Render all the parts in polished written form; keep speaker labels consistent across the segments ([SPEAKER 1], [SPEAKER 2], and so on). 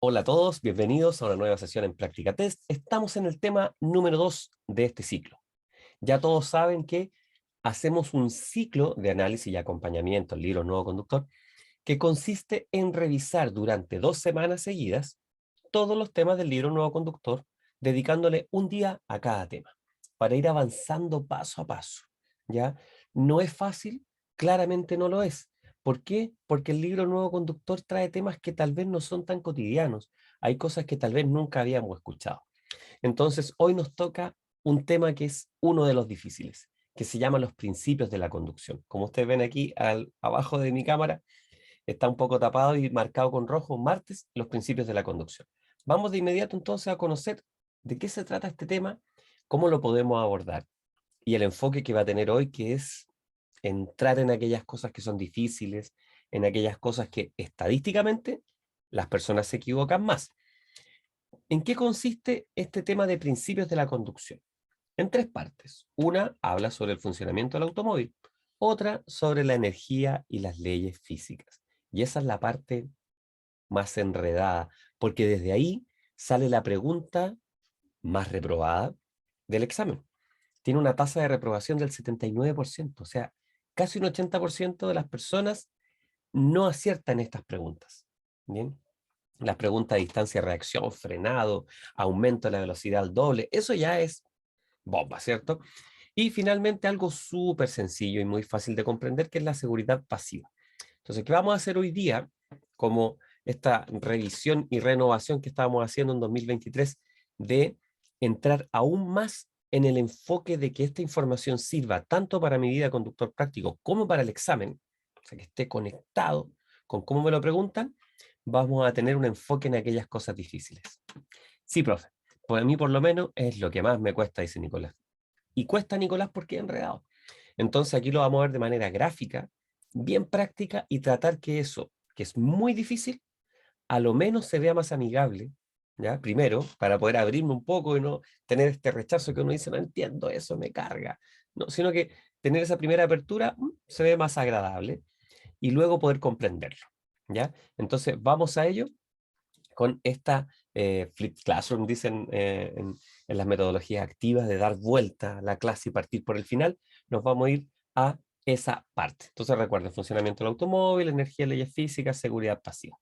[SPEAKER 1] Hola a todos, bienvenidos a una nueva sesión en Práctica Test. Estamos en el tema número 2 de este ciclo. Ya todos saben que hacemos un ciclo de análisis y acompañamiento al libro Nuevo Conductor que consiste en revisar durante 2 semanas seguidas todos los temas del libro Nuevo Conductor, dedicándole un día a cada tema, para ir avanzando paso a paso. ¿Ya? No es fácil, claramente no lo es. ¿Por qué? Porque el libro Nuevo Conductor trae temas que tal vez no son tan cotidianos. Hay cosas que tal vez nunca habíamos escuchado. Entonces, hoy nos toca un tema que es uno de los difíciles, que se llama los principios de la conducción. Como ustedes ven aquí, abajo de mi cámara, está un poco tapado y marcado con rojo, martes, los principios de la conducción. Vamos de inmediato entonces a conocer de qué se trata este tema, cómo lo podemos abordar y el enfoque que va a tener hoy, que es entrar en aquellas cosas que son difíciles, en aquellas cosas que estadísticamente las personas se equivocan más. ¿En qué consiste este tema de principios de la conducción? En tres partes. Una habla sobre el funcionamiento del automóvil, otra sobre la energía y las leyes físicas. Y esa es la parte más enredada, porque desde ahí sale la pregunta más reprobada del examen. Tiene una tasa de reprobación del 79%, o sea, casi un 80% de las personas no aciertan estas preguntas. ¿Bien? Las preguntas de distancia de reacción, frenado, aumento de la velocidad al doble, eso ya es bomba, ¿cierto? Y finalmente algo súper sencillo y muy fácil de comprender, que es la seguridad pasiva. Entonces, ¿qué vamos a hacer hoy día? Como esta revisión y renovación que estábamos haciendo en 2023, de entrar aún más en el enfoque de que esta información sirva tanto para mi vida de conductor práctico como para el examen, o sea, que esté conectado con cómo me lo preguntan, vamos a tener un enfoque en aquellas cosas difíciles. Sí, profe, pues a mí por lo menos es lo que más me cuesta, dice Nicolás. Y cuesta, Nicolás, porque es enredado. Entonces aquí lo vamos a ver de manera gráfica, bien práctica, y tratar que eso, que es muy difícil, a lo menos se vea más amigable, ¿ya? Primero, para poder abrirme un poco y no tener este rechazo que uno dice, no entiendo eso, me carga. No, sino que tener esa primera apertura se ve más agradable y luego poder comprenderlo, ¿ya? Entonces, vamos a ello con esta flip classroom, dicen en las metodologías activas, de dar vuelta a la clase y partir por el final. Nos vamos a ir a esa parte. Entonces recuerden: funcionamiento del automóvil, energía, leyes físicas, seguridad pasiva.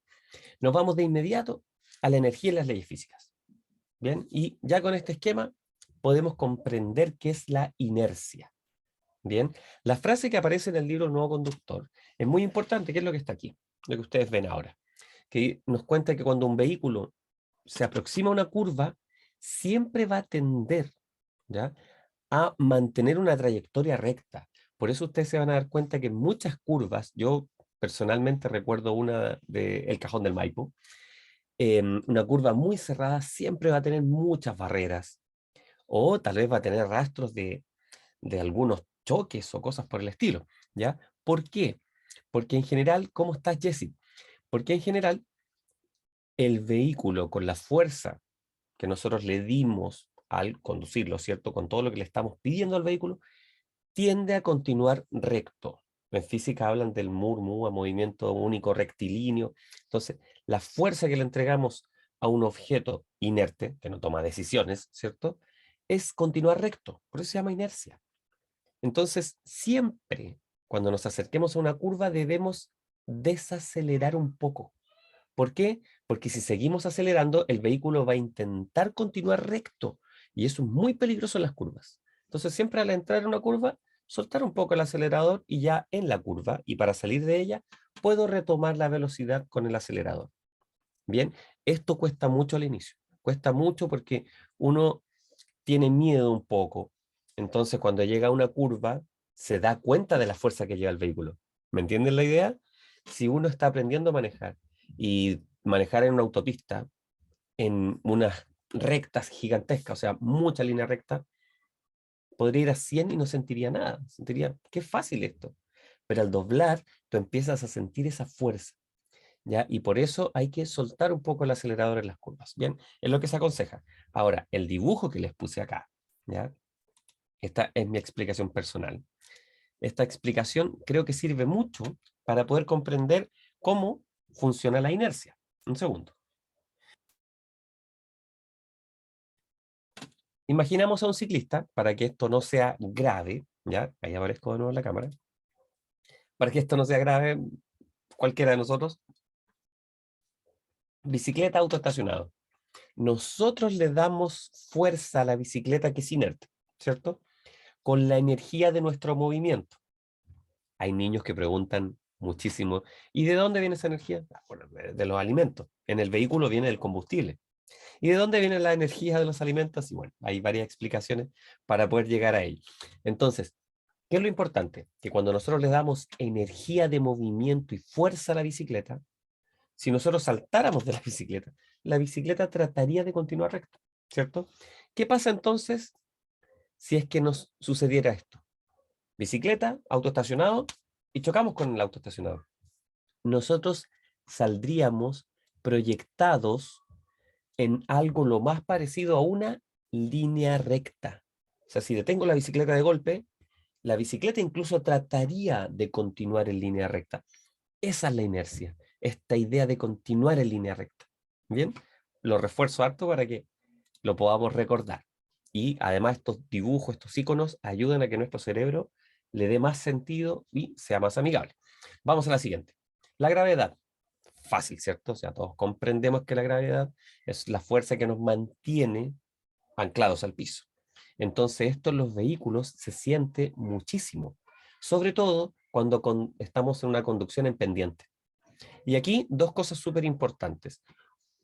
[SPEAKER 1] Nos vamos de inmediato a la energía y las leyes físicas. Bien, y ya con este esquema podemos comprender qué es la inercia. Bien, la frase que aparece en el libro Nuevo Conductor es muy importante, que es lo que está aquí, lo que ustedes ven ahora, que nos cuenta que cuando un vehículo se aproxima a una curva, siempre va a tender, ¿ya?, a mantener una trayectoria recta. Por eso ustedes se van a dar cuenta que en muchas curvas, yo personalmente recuerdo una de El Cajón del Maipo, una curva muy cerrada siempre va a tener muchas barreras, o tal vez va a tener rastros de algunos choques o cosas por el estilo, ¿ya? ¿Por qué? Porque en general, ¿cómo estás, Jesse? Porque en general el vehículo, con la fuerza que nosotros le dimos al conducirlo, ¿cierto? Con todo lo que le estamos pidiendo al vehículo, tiende a continuar recto. En física hablan del murmú, a movimiento único rectilíneo. Entonces, la fuerza que le entregamos a un objeto inerte, que no toma decisiones, ¿cierto?, es continuar recto. Por eso se llama inercia. Entonces, siempre cuando nos acerquemos a una curva debemos desacelerar un poco. ¿Por qué? Porque si seguimos acelerando, el vehículo va a intentar continuar recto, y eso es muy peligroso en las curvas. Entonces, siempre al entrar en una curva, soltar un poco el acelerador, y ya en la curva, y para salir de ella, puedo retomar la velocidad con el acelerador. Bien, esto cuesta mucho al inicio. Cuesta mucho porque uno tiene miedo un poco. Entonces, cuando llega a una curva, se da cuenta de la fuerza que lleva el vehículo. ¿Me entienden la idea? Si uno está aprendiendo a manejar y manejar en una autopista, en unas rectas gigantescas, o sea, mucha línea recta, podría ir a 100 y no sentiría nada. Sentiría, qué fácil esto. Pero al doblar, tú empiezas a sentir esa fuerza, ¿ya? Y por eso hay que soltar un poco el acelerador en las curvas. Bien, es lo que se aconseja. Ahora, el dibujo que les puse acá, ¿ya? Esta es mi explicación personal. Esta explicación creo que sirve mucho para poder comprender cómo funciona la inercia. Un segundo. Imaginamos a un ciclista, para que esto no sea grave, ¿ya? Ahí aparezco de nuevo en la cámara. Para que esto no sea grave, cualquiera de nosotros, bicicleta autoestacionado. Nosotros le damos fuerza a la bicicleta que es inerte, ¿cierto? Con la energía de nuestro movimiento. Hay niños que preguntan muchísimo, ¿y de dónde viene esa energía? Bueno, de los alimentos. En el vehículo viene el combustible. ¿Y de dónde viene la energía de los alimentos? Y bueno, hay varias explicaciones para poder llegar a ello. Entonces, ¿qué es lo importante? Que cuando nosotros le damos energía de movimiento y fuerza a la bicicleta, si nosotros saltáramos de la bicicleta trataría de continuar recta, ¿cierto? ¿Qué pasa entonces si es que nos sucediera esto? Bicicleta, autoestacionado, y chocamos con el autoestacionado. Nosotros saldríamos proyectados en algo lo más parecido a una línea recta. O sea, si detengo la bicicleta de golpe, la bicicleta incluso trataría de continuar en línea recta. Esa es la inercia, esta idea de continuar en línea recta. Bien, lo refuerzo harto para que lo podamos recordar. Y además estos dibujos, estos iconos, ayudan a que nuestro cerebro le dé más sentido y sea más amigable. Vamos a la siguiente. La gravedad. Fácil, ¿cierto? O sea, todos comprendemos que la gravedad es la fuerza que nos mantiene anclados al piso. Entonces, esto en los vehículos se siente muchísimo, sobre todo cuando estamos en una conducción en pendiente. Y aquí dos cosas súper importantes.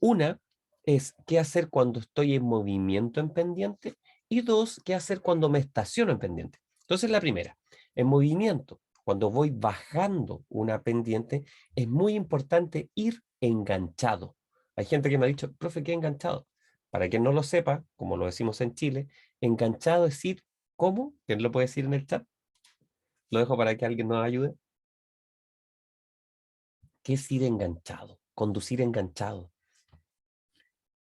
[SPEAKER 1] Una es qué hacer cuando estoy en movimiento en pendiente y dos, qué hacer cuando me estaciono en pendiente. Entonces, la primera, en movimiento, cuando voy bajando una pendiente, es muy importante ir enganchado. Hay gente que me ha dicho, profe, ¿qué enganchado? Para quien no lo sepa, como lo decimos en Chile, enganchado es ir, ¿cómo? ¿Quién lo puede decir en el chat? Lo dejo para que alguien nos ayude. ¿Qué es ir enganchado? Conducir enganchado.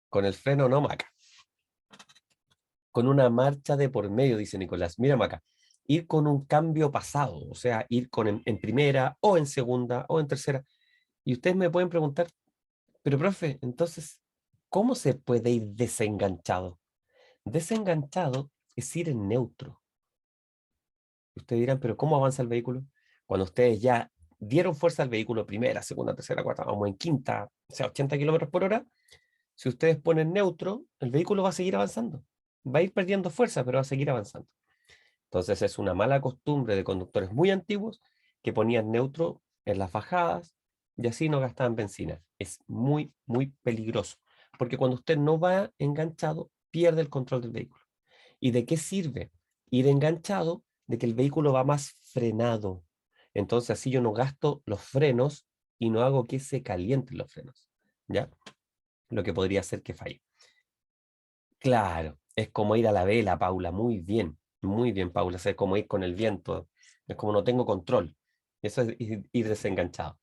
[SPEAKER 1] Con el freno no, Maca. Con una marcha de por medio, dice Nicolás. Mira, Maca. Ir con un cambio pasado, o sea, ir con en primera o en segunda o en tercera. Y ustedes me pueden preguntar, pero profe, entonces, ¿cómo se puede ir desenganchado? Desenganchado es ir en neutro. Ustedes dirán, pero ¿cómo avanza el vehículo? Cuando ustedes ya dieron fuerza al vehículo primera, segunda, tercera, cuarta, vamos en quinta, o sea, 80 kilómetros por hora, si ustedes ponen neutro, el vehículo va a seguir avanzando. Va a ir perdiendo fuerza, pero va a seguir avanzando. Entonces es una mala costumbre de conductores muy antiguos que ponían neutro en las bajadas y así no gastaban benzina. Es muy, muy peligroso, porque cuando usted no va enganchado, pierde el control del vehículo. ¿Y de qué sirve ir enganchado? De que el vehículo va más frenado. Entonces así yo no gasto los frenos y no hago que se calienten los frenos, ¿ya? Lo que podría hacer que falle. Claro, es como ir a la vela, Paula, muy bien, Paula, es como ir con el viento, es como no tengo control, eso es ir desenganchado,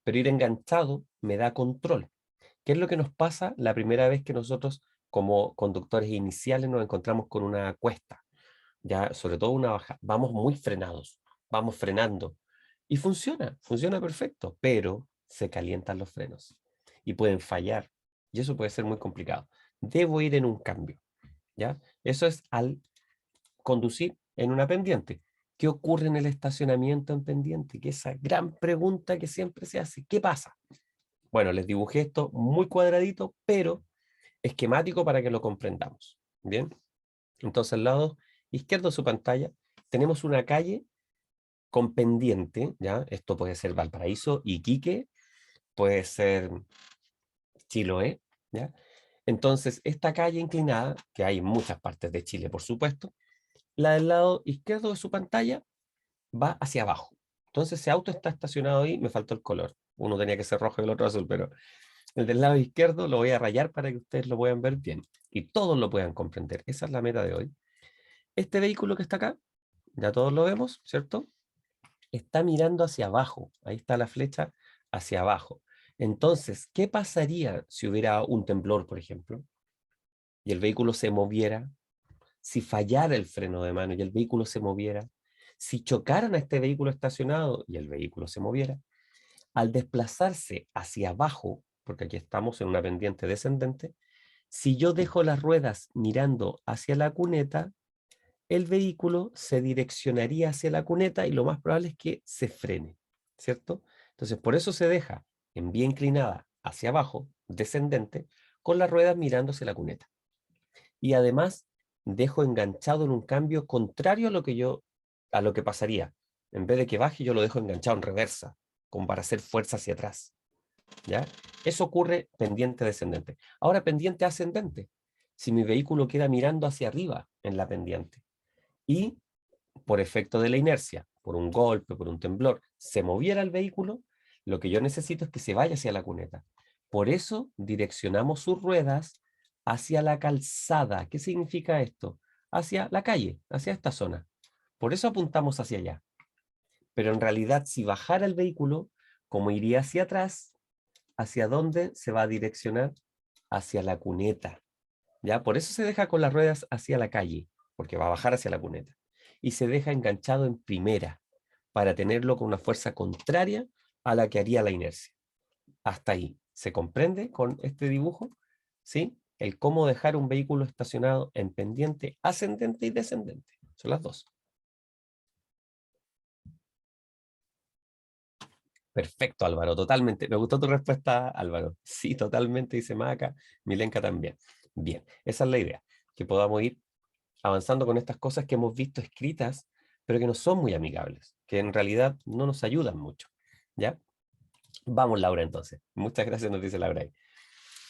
[SPEAKER 1] pero ir enganchado me da control. ¿Qué es lo que nos pasa la primera vez que nosotros como conductores iniciales nos encontramos con una cuesta? Ya, sobre todo una baja, vamos muy frenados, vamos frenando, y funciona perfecto, pero se calientan los frenos y pueden fallar, y eso puede ser muy complicado. Debo ir en un cambio. ¿Ya? Eso es al conducir en una pendiente. ¿Qué ocurre en el estacionamiento en pendiente? Que esa gran pregunta que siempre se hace, ¿qué pasa? Bueno, les dibujé esto muy cuadradito, pero esquemático para que lo comprendamos. Bien, entonces al lado izquierdo de su pantalla tenemos una calle con pendiente, ¿ya? Esto puede ser Valparaíso, Iquique, puede ser Chiloé, ¿ya? Entonces, esta calle inclinada, que hay en muchas partes de Chile, por supuesto, la del lado izquierdo de su pantalla va hacia abajo. Entonces ese auto está estacionado ahí, me faltó el color. Uno tenía que ser rojo y el otro azul, pero el del lado izquierdo lo voy a rayar para que ustedes lo puedan ver bien y todos lo puedan comprender. Esa es la meta de hoy. Este vehículo que está acá, ya todos lo vemos, ¿cierto? Está mirando hacia abajo. Ahí está la flecha hacia abajo. Entonces, ¿qué pasaría si hubiera un temblor, por ejemplo, y el vehículo se moviera? Si fallara el freno de mano y el vehículo se moviera, si chocaran a este vehículo estacionado y el vehículo se moviera, al desplazarse hacia abajo, porque aquí estamos en una pendiente descendente, Si yo dejo las ruedas mirando hacia la cuneta, el vehículo se direccionaría hacia la cuneta y lo más probable es que se frene, ¿cierto? Entonces, por eso se deja en vía inclinada hacia abajo, descendente, con las ruedas mirando hacia la cuneta. Y además, dejo enganchado en un cambio contrario a lo que pasaría. En vez de que baje, yo lo dejo enganchado en reversa, como para hacer fuerza hacia atrás, ¿ya? Eso ocurre pendiente descendente. Ahora, pendiente ascendente. Si mi vehículo queda mirando hacia arriba en la pendiente y por efecto de la inercia, por un golpe, por un temblor, se moviera el vehículo, lo que yo necesito es que se vaya hacia la cuneta. Por eso direccionamos sus ruedas hacia la calzada. ¿Qué significa esto? Hacia la calle, hacia esta zona. Por eso apuntamos hacia allá. Pero en realidad, si bajara el vehículo, como iría hacia atrás, ¿hacia dónde se va a direccionar? Hacia la cuneta. ¿Ya? Por eso se deja con las ruedas hacia la calle, porque va a bajar hacia la cuneta. Y se deja enganchado en primera, para tenerlo con una fuerza contraria a la que haría la inercia. Hasta ahí. ¿Se comprende con este dibujo? ¿Sí? El cómo dejar un vehículo estacionado en pendiente ascendente y descendente. Son las dos. Perfecto, Álvaro, totalmente. Me gustó tu respuesta, Álvaro. Sí, totalmente, dice Maca, Milenka también. Bien, esa es la idea, que podamos ir avanzando con estas cosas que hemos visto escritas, pero que no son muy amigables, que en realidad no nos ayudan mucho. ¿Ya? Vamos, Laura, entonces. Muchas gracias, nos dice Laura ahí.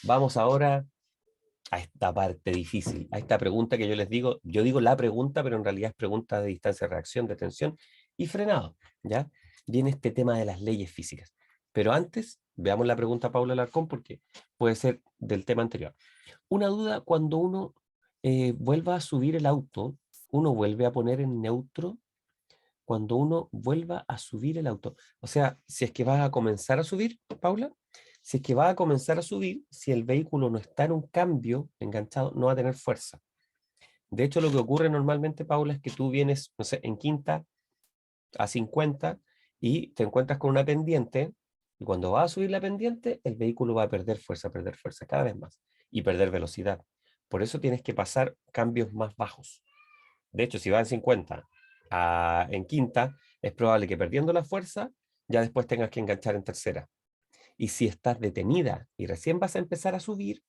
[SPEAKER 1] Vamos ahora a esta parte difícil, a esta pregunta que yo les digo, yo digo la pregunta, pero en realidad es pregunta de distancia de reacción, de tensión y frenado, ¿ya? Viene este tema de las leyes físicas. Pero antes, veamos la pregunta a Paula Alarcón porque puede ser del tema anterior. Una duda, cuando uno vuelva a subir el auto, uno vuelve a poner en neutro cuando uno vuelva a subir el auto. O sea, si es que vas a comenzar a subir, Paula, si es que va a comenzar a subir, si el vehículo no está en un cambio enganchado, no va a tener fuerza. De hecho, lo que ocurre normalmente, Paula, es que tú vienes, no sé, en quinta a 50 y te encuentras con una pendiente, y cuando vas a subir la pendiente, el vehículo va a perder fuerza cada vez más y perder velocidad. Por eso tienes que pasar cambios más bajos. De hecho, si va en 50 en quinta, es probable que perdiendo la fuerza, ya después tengas que enganchar en tercera. Y si estás detenida y recién vas a empezar a subir,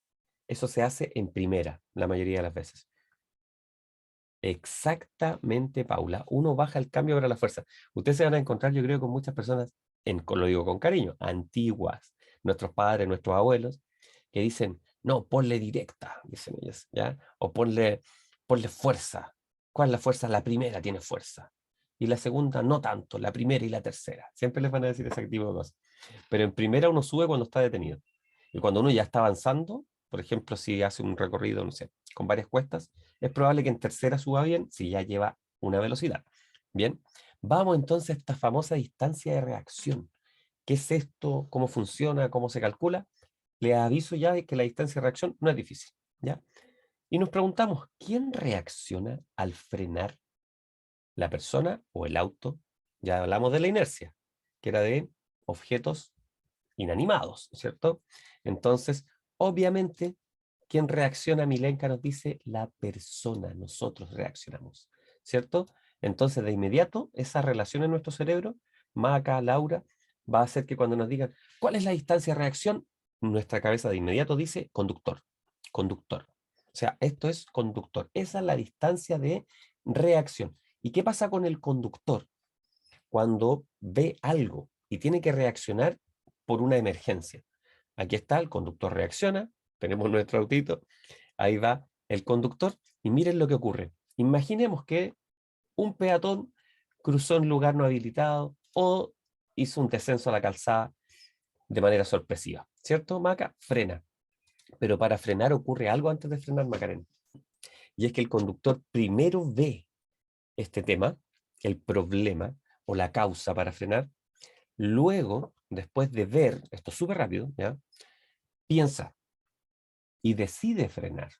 [SPEAKER 1] eso se hace en primera, la mayoría de las veces. Exactamente, Paula. Uno baja el cambio para la fuerza. Ustedes se van a encontrar, yo creo, con muchas personas, lo digo con cariño, antiguas, nuestros padres, nuestros abuelos, que dicen, no, ponle directa, dicen ellos, ¿ya? O ponle fuerza. ¿Cuál es la fuerza? La primera tiene fuerza. Y la segunda no tanto, la primera y la tercera. Siempre les van a decir ese tipo de cosas. Pero en primera uno sube cuando está detenido. Y cuando uno ya está avanzando, por ejemplo, si hace un recorrido, no sé, con varias cuestas, es probable que en tercera suba bien si ya lleva una velocidad. Bien, vamos entonces a esta famosa distancia de reacción. ¿Qué es esto? ¿Cómo funciona? ¿Cómo se calcula? Les aviso ya de que la distancia de reacción no es difícil, ¿ya? Y nos preguntamos, ¿quién reacciona al frenar? ¿La persona o el auto? Ya hablamos de la inercia, que era de objetos inanimados, ¿cierto? Entonces, obviamente, quien reacciona, Milenka nos dice, la persona, nosotros reaccionamos, ¿cierto? Entonces, de inmediato, esa relación en nuestro cerebro, Maca, Laura, va a hacer que cuando nos digan, ¿cuál es la distancia de reacción? Nuestra cabeza de inmediato dice, conductor, conductor. O sea, esto es conductor. Esa es la distancia de reacción. ¿Y qué pasa con el conductor? Cuando ve algo y tiene que reaccionar por una emergencia. Aquí está, el conductor reacciona, tenemos nuestro autito, ahí va el conductor y miren lo que ocurre. Imaginemos que un peatón cruzó un lugar no habilitado o hizo un descenso a la calzada de manera sorpresiva, ¿cierto, Maca? Frena. Pero para frenar ocurre algo antes de frenar, Macarena. Y es que el conductor primero ve este tema, el problema o la causa para frenar. Luego, después de ver, esto es súper rápido, ¿ya? Piensa y decide frenar.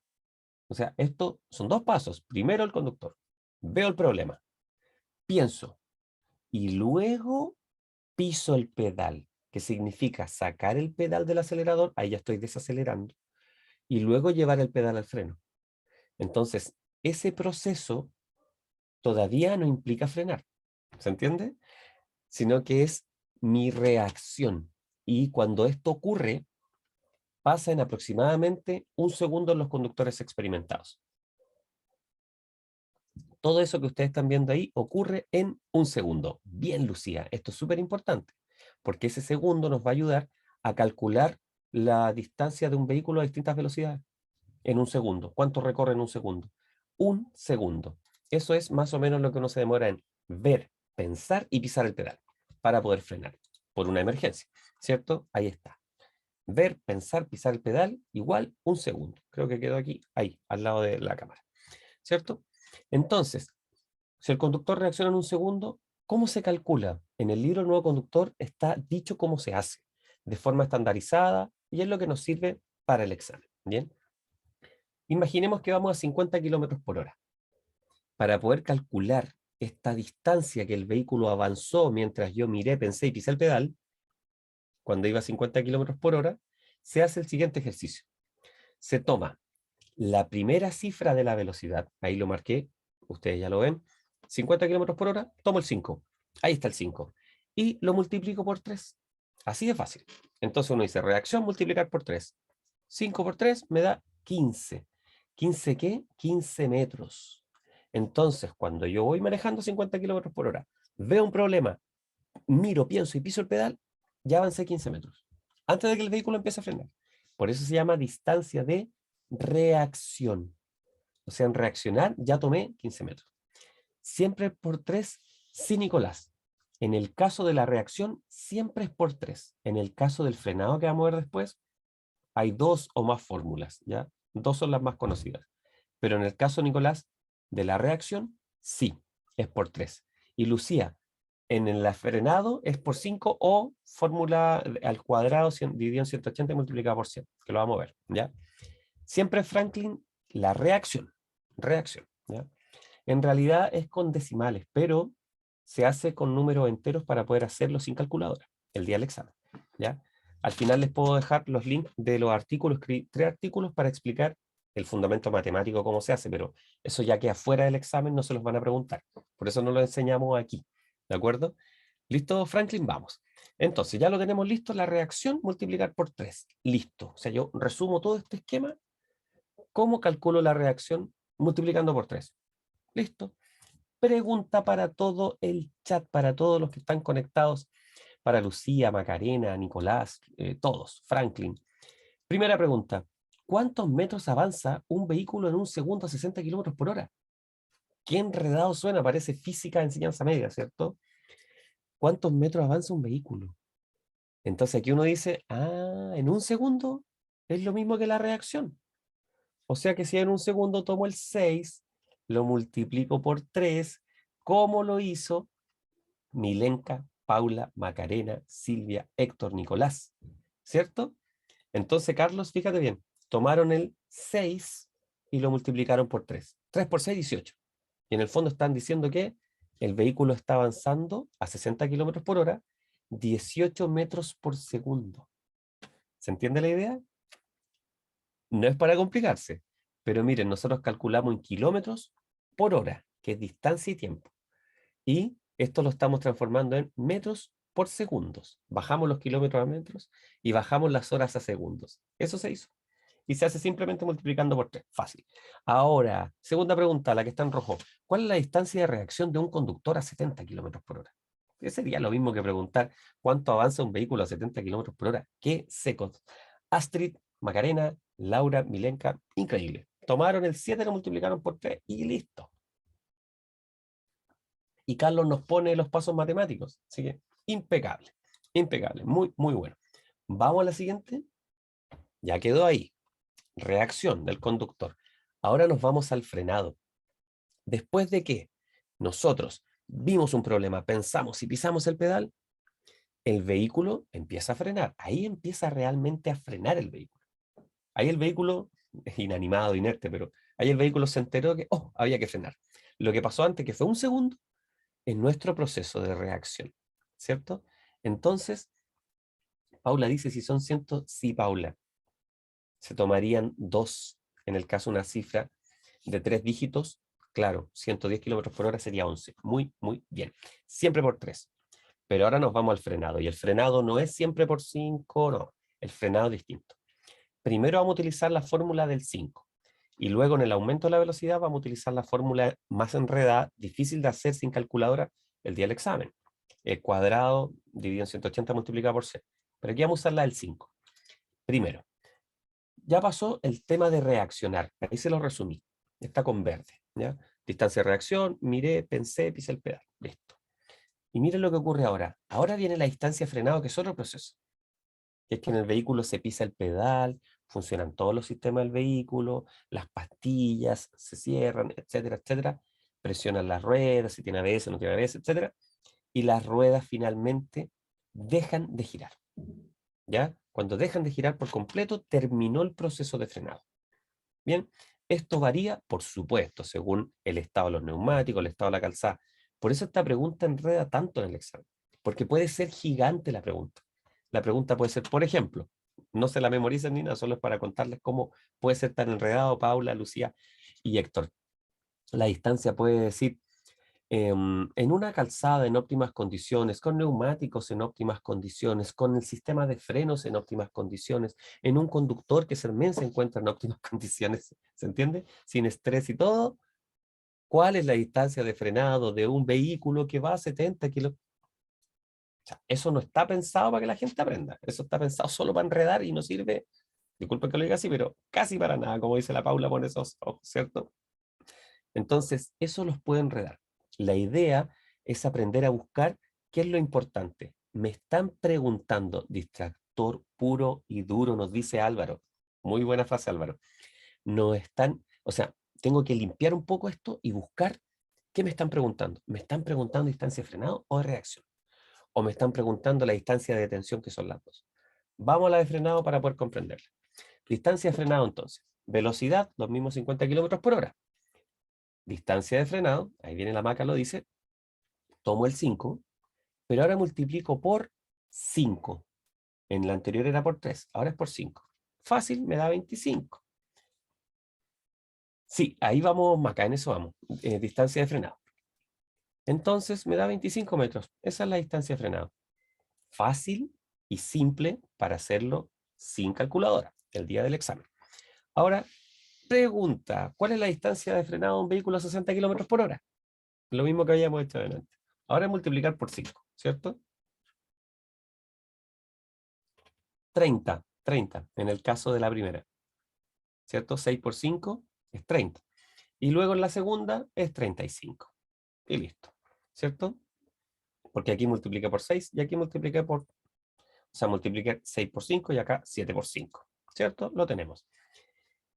[SPEAKER 1] O sea, esto son dos pasos. Primero el conductor. Veo el problema. Pienso. Y luego piso el pedal, que significa sacar el pedal del acelerador. Ahí ya estoy desacelerando. y luego llevar el pedal al freno. Entonces, ese proceso todavía no implica frenar, ¿se entiende? Sino que es mi reacción. Y cuando esto ocurre, pasa en aproximadamente un segundo en los conductores experimentados. Todo eso que ustedes están viendo ahí ocurre en un segundo. Bien, Lucía, esto es súper importante, porque ese segundo nos va a ayudar a calcular la distancia de un vehículo a distintas velocidades. En un segundo. ¿Cuánto recorre en un segundo? Un segundo. Eso es más o menos lo que uno se demora en ver, pensar y pisar el pedal para poder frenar por una emergencia, ¿cierto? Ahí está. Ver, pensar, pisar el pedal, igual un segundo. Creo que quedó aquí, ahí, al lado de la cámara, ¿cierto? Entonces, si el conductor reacciona en un segundo, ¿cómo se calcula? En el libro Nuevo Conductor está dicho cómo se hace, de forma estandarizada, y es lo que nos sirve para el examen, ¿bien? Imaginemos que vamos a 50 kilómetros por hora. Para poder calcular esta distancia que el vehículo avanzó mientras yo miré, pensé y pisé el pedal, cuando iba a 50 kilómetros por hora, se hace el siguiente ejercicio. Se toma la primera cifra de la velocidad, ahí lo marqué, ustedes ya lo ven, 50 kilómetros por hora, tomo el 5, ahí está el 5, y lo multiplico por 3. Así de fácil. Entonces uno dice reacción multiplicar por 3. 5 por 3 me da 15. ¿15 qué? 15 metros. Entonces, cuando yo voy manejando 50 kilómetros por hora, veo un problema, miro, pienso y piso el pedal, ya avancé 15 metros. Antes de que el vehículo empiece a frenar. Por eso se llama distancia de reacción. O sea, en reaccionar ya tomé 15 metros. Siempre por 3, sí, Nicolás. En el caso de la reacción, siempre es por 3. En el caso del frenado que vamos a ver después, hay 2 o más fórmulas, ¿ya? 2 son las más conocidas. Pero en el caso, Nicolás, de la reacción, sí, es por 3. Y Lucía, en el frenado es por 5 o fórmula al cuadrado dividido en 180 y multiplicado por 100, que lo vamos a ver, ¿ya? Siempre, Franklin, la reacción, ¿ya? En realidad es con decimales, pero se hace con números enteros para poder hacerlo sin calculadora, el día del examen, ¿ya? Al final les puedo dejar los links de los artículos, escribí 3 artículos para explicar el fundamento matemático, cómo se hace, pero eso ya queda fuera del examen, no se los van a preguntar. Por eso no lo enseñamos aquí, ¿de acuerdo? ¿Listo, Franklin? Vamos. Entonces, ya lo tenemos listo, la reacción multiplicar por 3. Listo. O sea, yo resumo todo este esquema. ¿Cómo calculo la reacción multiplicando por 3? Listo. Pregunta para todo el chat, para todos los que están conectados, para Lucía, Macarena, Nicolás, todos, Franklin. Primera pregunta, ¿cuántos metros avanza un vehículo en un segundo a 60 kilómetros por hora? Qué enredado suena, parece física de enseñanza media, ¿cierto? ¿Cuántos metros avanza un vehículo? Entonces aquí uno dice, en un segundo es lo mismo que la reacción. O sea que si en un segundo tomo el 6, lo multiplico por 3, ¿cómo lo hizo Milenka, Paula, Macarena, Silvia, Héctor, Nicolás? ¿Cierto? Entonces, Carlos, fíjate bien, tomaron el 6 y lo multiplicaron por 3. 3 por 6, 18. Y en el fondo están diciendo que el vehículo está avanzando a 60 kilómetros por hora, 18 metros por segundo. ¿Se entiende la idea? No es para complicarse, pero miren, nosotros calculamos en kilómetros por hora, que es distancia y tiempo. Y esto lo estamos transformando en metros por segundos. Bajamos los kilómetros a metros y bajamos las horas a segundos. Eso se hizo. Y se hace simplemente multiplicando por 3. Fácil. Ahora, segunda pregunta, la que está en rojo. ¿Cuál es la distancia de reacción de un conductor a 70 kilómetros por hora? Que sería lo mismo que preguntar cuánto avanza un vehículo a 70 kilómetros por hora. ¡Qué secos! Astrid, Macarena, Laura, Milenka, increíble. Tomaron el 7, lo multiplicaron por 3 y listo. Y Carlos nos pone los pasos matemáticos. Así que impecable, impecable, muy, muy bueno. Vamos a la siguiente. Ya quedó ahí. Reacción del conductor. Ahora nos vamos al frenado. Después de que nosotros vimos un problema, pensamos y pisamos el pedal, el vehículo empieza a frenar. Ahí empieza realmente a frenar el vehículo. Ahí el vehículo es inanimado, inerte, pero ahí el vehículo se enteró que, había que frenar. Lo que pasó antes, que fue un segundo, en nuestro proceso de reacción, ¿cierto? Entonces, Paula dice si son cientos, sí, Paula. Se tomarían 2, en el caso de una cifra de 3 dígitos, claro, 110 kilómetros por hora sería 11. Muy, muy bien. Siempre por 3. Pero ahora nos vamos al frenado, y el frenado no es siempre por 5, no. El frenado es distinto. Primero vamos a utilizar la fórmula del 5, y luego en el aumento de la velocidad vamos a utilizar la fórmula más enredada, difícil de hacer sin calculadora el día del examen. El cuadrado dividido en 180 multiplicado por c. Pero aquí vamos a usar la del 5. Primero, ya pasó el tema de reaccionar. Ahí se lo resumí. Está con verde. ¿Ya? Distancia de reacción, miré, pensé, pisé el pedal. Listo. Y miren lo que ocurre ahora. Ahora viene la distancia de frenado, que es otro proceso. Que es que en el vehículo se pisa el pedal, funcionan todos los sistemas del vehículo, las pastillas se cierran, etcétera, etcétera. Presionan las ruedas, si tiene ABS, no tiene ABS, etcétera. Y las ruedas finalmente dejan de girar. ¿Ya? Cuando dejan de girar por completo, terminó el proceso de frenado. Bien, esto varía, por supuesto, según el estado de los neumáticos, el estado de la calzada. Por eso esta pregunta enreda tanto en el examen, porque puede ser gigante la pregunta. La pregunta puede ser, por ejemplo, no se la memoricen ni nada, solo es para contarles cómo puede ser tan enredado Paula, Lucía y Héctor. La distancia puede decir, en una calzada en óptimas condiciones, con neumáticos en óptimas condiciones, con el sistema de frenos en óptimas condiciones, en un conductor que también se encuentra en óptimas condiciones, ¿se entiende? Sin estrés y todo. ¿Cuál es la distancia de frenado de un vehículo que va a 70 kilómetros? O sea, eso no está pensado para que la gente aprenda. Eso está pensado solo para enredar y no sirve, disculpen que lo diga así, pero casi para nada, como dice la Paula, con esos ojos, ¿cierto? Entonces, eso los puede enredar. La idea es aprender a buscar qué es lo importante. Me están preguntando, distractor puro y duro, nos dice Álvaro. Muy buena frase, Álvaro. No están, o sea, tengo que limpiar un poco esto y buscar qué me están preguntando. ¿Me están preguntando distancia de frenado o de reacción? ¿O me están preguntando la distancia de detención, que son las dos? Vamos a la de frenado para poder comprenderla. Distancia de frenado, entonces. Velocidad, los mismos 50 kilómetros por hora. Distancia de frenado, ahí viene la maca, lo dice, tomo el 5, pero ahora multiplico por 5. En la anterior era por 3, ahora es por 5. Fácil, me da 25. Sí, ahí vamos, maca, en eso vamos. Distancia de frenado. Entonces me da 25 metros. Esa es la distancia de frenado. Fácil y simple para hacerlo sin calculadora, el día del examen. Ahora, pregunta, ¿cuál es la distancia de frenado de un vehículo a 60 kilómetros por hora? Lo mismo que habíamos hecho adelante. Ahora es multiplicar por 5, ¿cierto? 30 en el caso de la primera, ¿cierto? 6 por 5 es 30. Y luego en la segunda es 35. Y listo, ¿cierto? Porque aquí multipliqué por 6 y aquí multipliqué por, o sea, multipliqué 6 por 5 y acá 7 por 5, ¿cierto? Lo tenemos.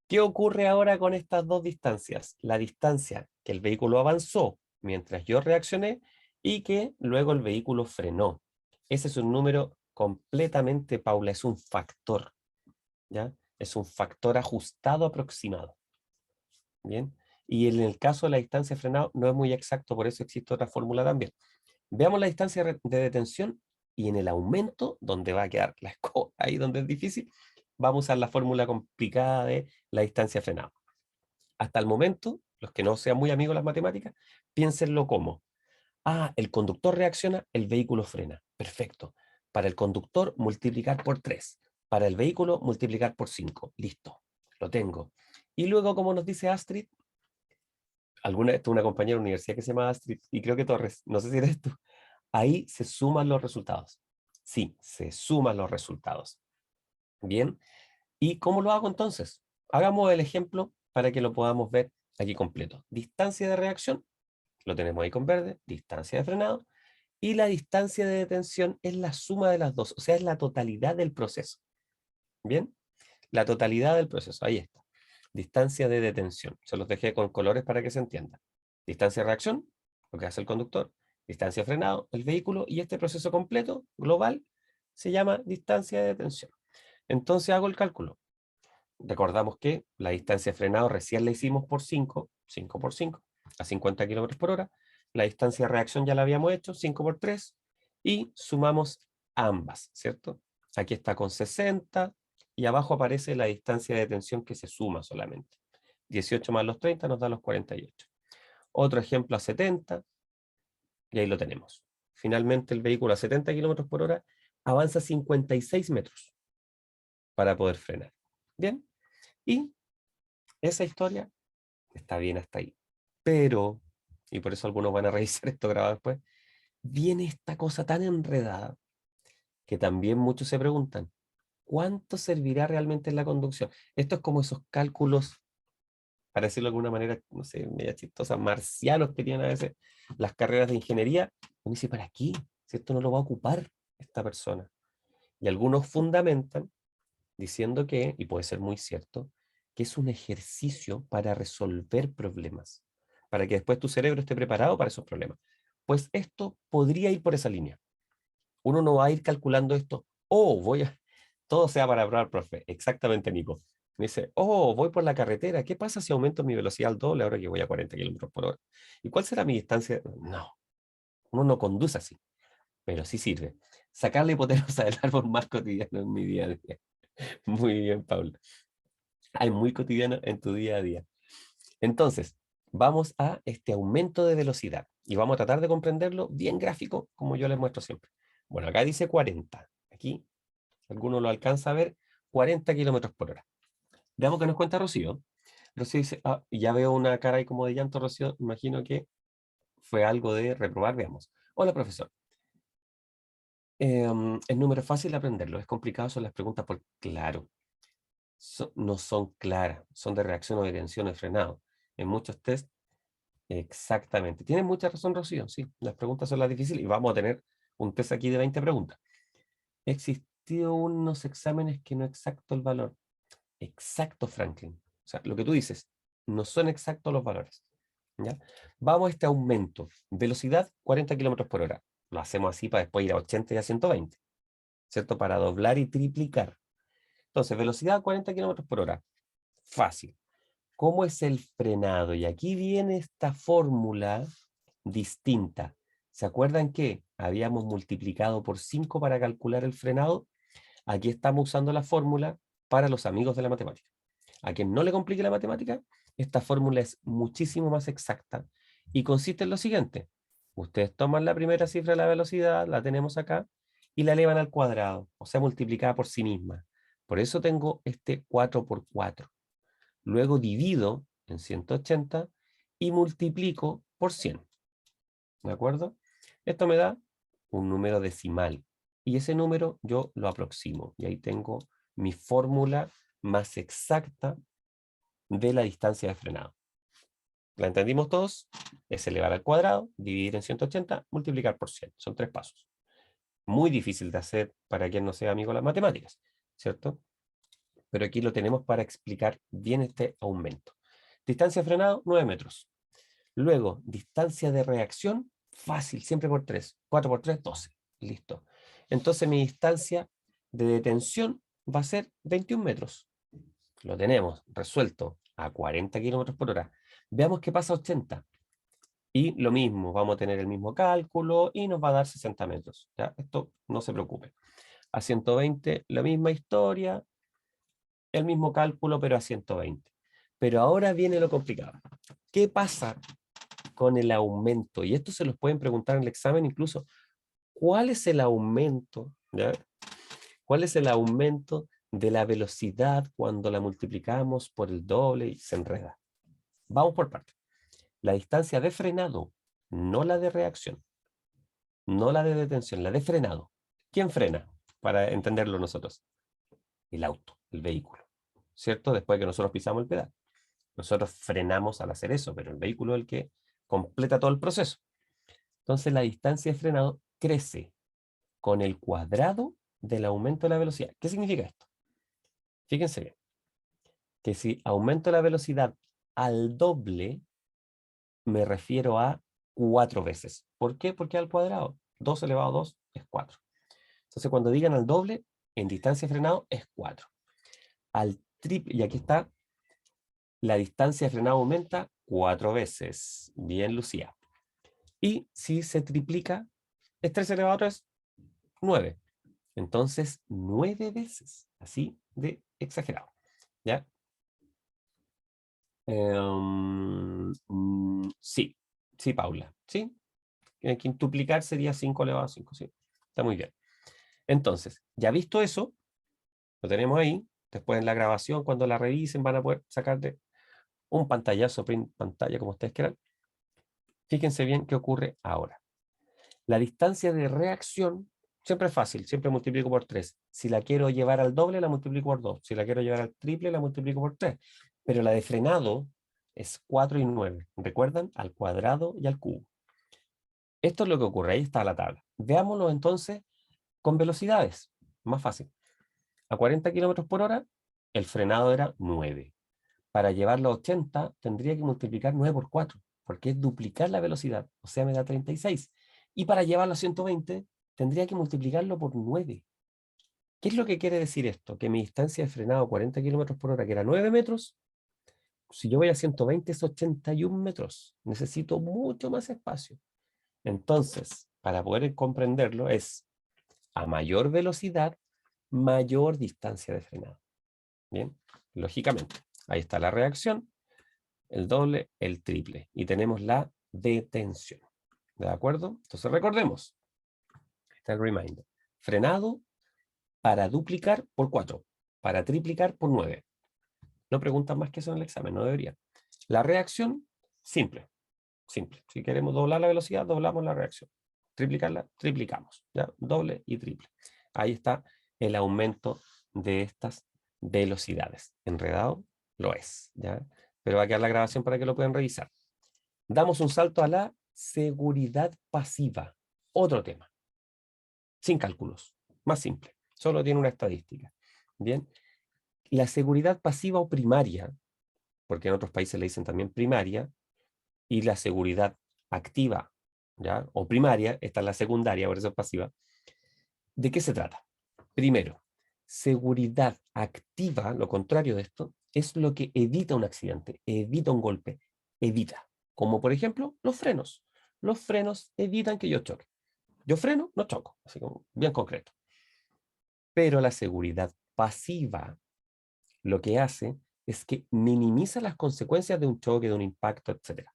[SPEAKER 1] ¿Qué ocurre ahora con estas dos distancias? La distancia que el vehículo avanzó mientras yo reaccioné y que luego el vehículo frenó. Ese es un número completamente, Paula, es un factor, ¿ya? Es un factor ajustado aproximado, ¿bien? Y en el caso de la distancia de frenado no es muy exacto, por eso existe otra fórmula también. Veamos la distancia de detención y en el aumento, donde va a quedar la escoba, ahí donde es difícil, vamos a usar la fórmula complicada de la distancia de frenado. Hasta el momento, los que no sean muy amigos de las matemáticas, piénsenlo como, el conductor reacciona, el vehículo frena. Perfecto. Para el conductor, multiplicar por 3. Para el vehículo, multiplicar por 5. Listo, lo tengo. Y luego, como nos dice Astrid, alguna vez tuve una compañera de la universidad que se llama Astrid, y creo que Torres, no sé si eres tú, ahí se suman los resultados. Sí, se suman los resultados. Bien, ¿y cómo lo hago entonces? Hagamos el ejemplo para que lo podamos ver aquí completo. Distancia de reacción, lo tenemos ahí con verde, distancia de frenado, y la distancia de detención es la suma de las dos, o sea, es la totalidad del proceso. ¿Bien? La totalidad del proceso, ahí está. Distancia de detención, se los dejé con colores para que se entienda. Distancia de reacción, lo que hace el conductor, distancia de frenado, el vehículo, y este proceso completo, global, se llama distancia de detención. Entonces hago el cálculo. Recordamos que la distancia de frenado recién la hicimos por 5, 5 por 5, a 50 kilómetros por hora. La distancia de reacción ya la habíamos hecho, 5 por 3, y sumamos ambas, ¿cierto? Aquí está con 60, y abajo aparece la distancia de detención que se suma solamente. 18 más los 30 nos da los 48. Otro ejemplo a 70, y ahí lo tenemos. Finalmente el vehículo a 70 kilómetros por hora avanza 56 metros para poder frenar. Bien, y esa historia está bien hasta ahí. Pero, y por eso algunos van a revisar esto grabado después, viene esta cosa tan enredada que también muchos se preguntan, ¿cuánto servirá realmente en la conducción? Esto es como esos cálculos, para decirlo de alguna manera, no sé, media chistosa, marcianos que tienen a veces las carreras de ingeniería. Uno dice, ¿para qué? Si esto no lo va a ocupar esta persona. Y algunos fundamentan diciendo que, y puede ser muy cierto, que es un ejercicio para resolver problemas, para que después tu cerebro esté preparado para esos problemas. Pues esto podría ir por esa línea. Uno no va a ir calculando esto, oh, voy a, todo sea para probar, profe. Exactamente, Nico. Me dice, oh, voy por la carretera, ¿qué pasa si aumento mi velocidad al doble ahora que voy a 40 kilómetros por hora? ¿Y cuál será mi distancia? No, uno no conduce así, pero sí sirve. Sacarle hipotenusa del árbol más cotidiano en mi día a día. Muy bien, Pablo. Hay muy cotidiano en tu día a día. Entonces, vamos a este aumento de velocidad y vamos a tratar de comprenderlo bien gráfico, como yo les muestro siempre. Bueno, acá dice 40. Aquí, alguno lo alcanza a ver, 40 kilómetros por hora. Veamos qué nos cuenta Rocío. Rocío dice, ah, ya veo una cara ahí como de llanto, Rocío. Imagino que fue algo de reprobar. Veamos. Hola, profesor. El número es fácil de aprenderlo. Es complicado, son las preguntas por claro. No son claras, son de reacción o de tensión de frenado. En muchos test, exactamente. Tienes mucha razón, Rocío, sí, las preguntas son las difíciles y vamos a tener un test aquí de 20 preguntas. Existió unos exámenes que no exacto el valor. Exacto, Franklin. O sea, lo que tú dices, no son exactos los valores. ¿Ya? Vamos a este aumento. Velocidad 40 kilómetros por hora. Lo hacemos así para después ir a 80 y a 120, ¿cierto? Para doblar y triplicar. Entonces, velocidad 40 kilómetros por hora. Fácil. ¿Cómo es el frenado? Y aquí viene esta fórmula distinta. ¿Se acuerdan que habíamos multiplicado por 5 para calcular el frenado? Aquí estamos usando la fórmula para los amigos de la matemática. A quien no le complique la matemática, esta fórmula es muchísimo más exacta y consiste en lo siguiente. Ustedes toman la primera cifra de la velocidad, la tenemos acá, y la elevan al cuadrado, o sea, multiplicada por sí misma. Por eso tengo este 4 por 4. Luego divido en 180 y multiplico por 100. ¿De acuerdo? Esto me da un número decimal. Y ese número yo lo aproximo. Y ahí tengo mi fórmula más exacta de la distancia de frenado. ¿La entendimos todos? Es elevar al cuadrado, dividir en 180, multiplicar por 100. Son 3 pasos. Muy difícil de hacer para quien no sea amigo de las matemáticas, ¿cierto? Pero aquí lo tenemos para explicar bien este aumento. Distancia de frenado, 9 metros. Luego, distancia de reacción, fácil, siempre por 3. 4 por 3, 12. Listo. Entonces mi distancia de detención va a ser 21 metros. Lo tenemos resuelto a 40 kilómetros por hora. Veamos qué pasa a 80. Y lo mismo, vamos a tener el mismo cálculo y nos va a dar 60 metros. ¿Ya? Esto no se preocupe. A 120, la misma historia, el mismo cálculo, pero a 120. Pero ahora viene lo complicado. ¿Qué pasa con el aumento? Y esto se los pueden preguntar en el examen incluso. ¿Cuál es el aumento? ¿Ya? ¿Cuál es el aumento de la velocidad cuando la multiplicamos por el doble y se enreda? Vamos por partes. La distancia de frenado, no la de reacción, no la de detención, la de frenado. ¿Quién frena? Para entenderlo nosotros. El auto, el vehículo. ¿Cierto? Después de que nosotros pisamos el pedal. Nosotros frenamos al hacer eso, pero el vehículo es el que completa todo el proceso. Entonces la distancia de frenado crece con el cuadrado del aumento de la velocidad. ¿Qué significa esto? Fíjense bien, que si aumento la velocidad al doble, me refiero a 4 veces. ¿Por qué? Porque al cuadrado. 2 elevado a 2 es 4. Entonces cuando digan al doble, en distancia de frenado es 4. Al triple, y aquí está, la distancia de frenado aumenta 4 veces. Bien, Lucía. Y si se triplica, es 3 elevado a 3, 9. Entonces, 9 veces, así de exagerado, ¿ya? Sí, sí, Paula, ¿sí? Quintuplicar sería 5 elevado a 5, sí. Está muy bien. Entonces, ya visto eso, lo tenemos ahí. Después en la grabación, cuando la revisen, van a poder sacarle un pantallazo, print pantalla, como ustedes quieran. Fíjense bien qué ocurre ahora. La distancia de reacción siempre es fácil, siempre multiplico por 3. Si la quiero llevar al doble, la multiplico por 2. Si la quiero llevar al triple, la multiplico por 3. Pero la de frenado es 4 y 9. ¿Recuerdan? Al cuadrado y al cubo. Esto es lo que ocurre, ahí está la tabla. Veámoslo entonces con velocidades. Más fácil. A 40 kilómetros por hora, el frenado era 9. Para llevarlo a 80, tendría que multiplicar 9 por 4, porque es duplicar la velocidad, o sea, me da 36. Y para llevarlo a 120, tendría que multiplicarlo por 9. ¿Qué es lo que quiere decir esto? Que mi distancia de frenado a 40 kilómetros por hora, que era 9 metros, si yo voy a 120 es 81 metros. Necesito mucho más espacio. Entonces, para poder comprenderlo, es a mayor velocidad, mayor distancia de frenado. Bien, lógicamente. Ahí está la reacción, el doble, el triple. Y tenemos la detención. ¿De acuerdo? Entonces recordemos. Está el reminder. Frenado para duplicar por 4, para triplicar por 9. No preguntan más que eso en el examen, no deberían. La reacción, simple. Simple. Si queremos doblar la velocidad, doblamos la reacción. Triplicarla, triplicamos. ¿Ya? Doble y triple. Ahí está el aumento de estas velocidades. Enredado lo es, ¿ya? Pero va a quedar la grabación para que lo puedan revisar. Damos un salto a la seguridad pasiva. Otro tema. Sin cálculos. Más simple. Solo tiene una estadística. Bien. La seguridad pasiva o primaria, porque en otros países le dicen también primaria, y la seguridad activa, ¿ya? O primaria, esta es la secundaria, por eso es pasiva. ¿De qué se trata? Primero, seguridad activa, lo contrario de esto, es lo que evita un accidente, evita un golpe, evita. Como por ejemplo, los frenos. Los frenos evitan que yo choque. Yo freno, no choco, así como bien concreto. Pero la seguridad pasiva lo que hace es que minimiza las consecuencias de un choque, de un impacto, etcétera.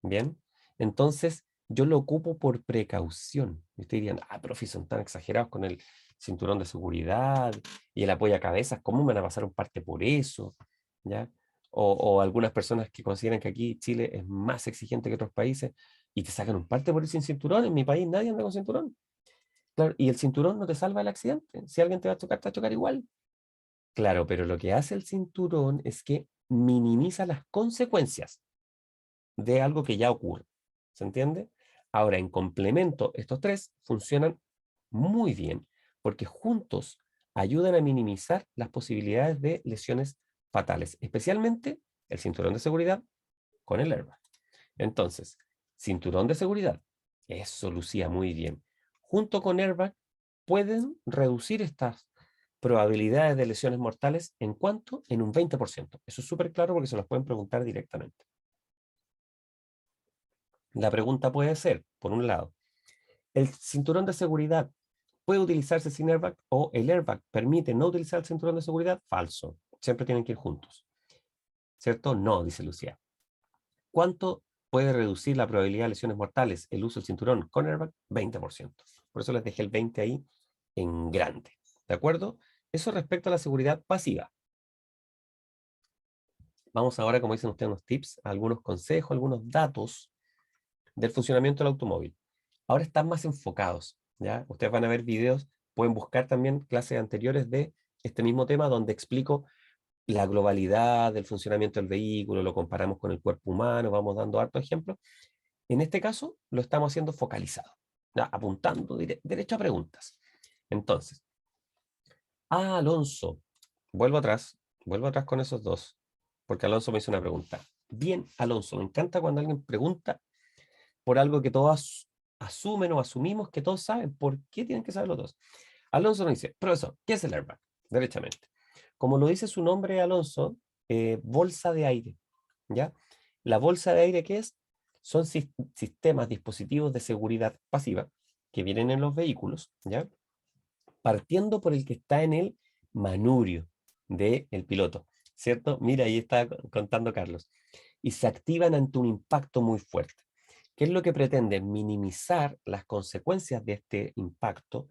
[SPEAKER 1] Bien, entonces yo lo ocupo por precaución. Y ustedes dirían, ah, profe, son tan exagerados con el cinturón de seguridad y el apoyacabezas, ¿cómo me van a pasar un parte por eso? ¿Ya? O algunas personas que consideran que aquí Chile es más exigente que otros países y te sacan un parte por ir sin cinturón. En mi país nadie anda con cinturón. Claro, y el cinturón no te salva del accidente. Si alguien te va a chocar, te va a chocar igual. Claro, pero lo que hace el cinturón es que minimiza las consecuencias de algo que ya ocurre. ¿Se entiende? Ahora, en complemento, estos tres funcionan muy bien porque juntos ayudan a minimizar las posibilidades de lesiones fatales, especialmente el cinturón de seguridad con el airbag. Entonces, cinturón de seguridad, eso lucía muy bien. Junto con airbag, pueden reducir estas probabilidades de lesiones mortales en cuánto? En un 20%. Eso es súper claro porque se los pueden preguntar directamente. La pregunta puede ser, por un lado, ¿el cinturón de seguridad puede utilizarse sin airbag o el airbag permite no utilizar el cinturón de seguridad? Falso. Siempre tienen que ir juntos. ¿Cierto? No, dice Lucía. ¿Cuánto puede reducir la probabilidad de lesiones mortales el uso del cinturón con airbag? 20%. Por eso les dejé el 20 ahí en grande. ¿De acuerdo? Eso respecto a la seguridad pasiva. Vamos ahora, como dicen ustedes, unos tips, algunos consejos, algunos datos del funcionamiento del automóvil. Ahora están más enfocados, ¿ya? Ustedes van a ver videos, pueden buscar también clases anteriores de este mismo tema donde explico la globalidad del funcionamiento del vehículo, lo comparamos con el cuerpo humano, vamos dando hartos ejemplos. En este caso, lo estamos haciendo focalizado, ¿ya? Apuntando derecho a preguntas. Entonces, Alonso, vuelvo atrás con esos dos, porque Alonso me hizo una pregunta. Bien, Alonso, me encanta cuando alguien pregunta por algo que todos asumen o asumimos que todos saben. ¿Por qué tienen que saberlo todos? Alonso nos dice, profesor, ¿qué es el airbag? Derechamente. Como lo dice su nombre, Alonso, bolsa de aire, ¿ya? La bolsa de aire, ¿qué es? Son sistemas, dispositivos de seguridad pasiva que vienen en los vehículos, ¿ya? partiendo por el que está en el manubrio del piloto, ¿cierto? Mira, ahí está contando Carlos. Y se activan ante un impacto muy fuerte. ¿Qué es lo que pretende? Minimizar las consecuencias de este impacto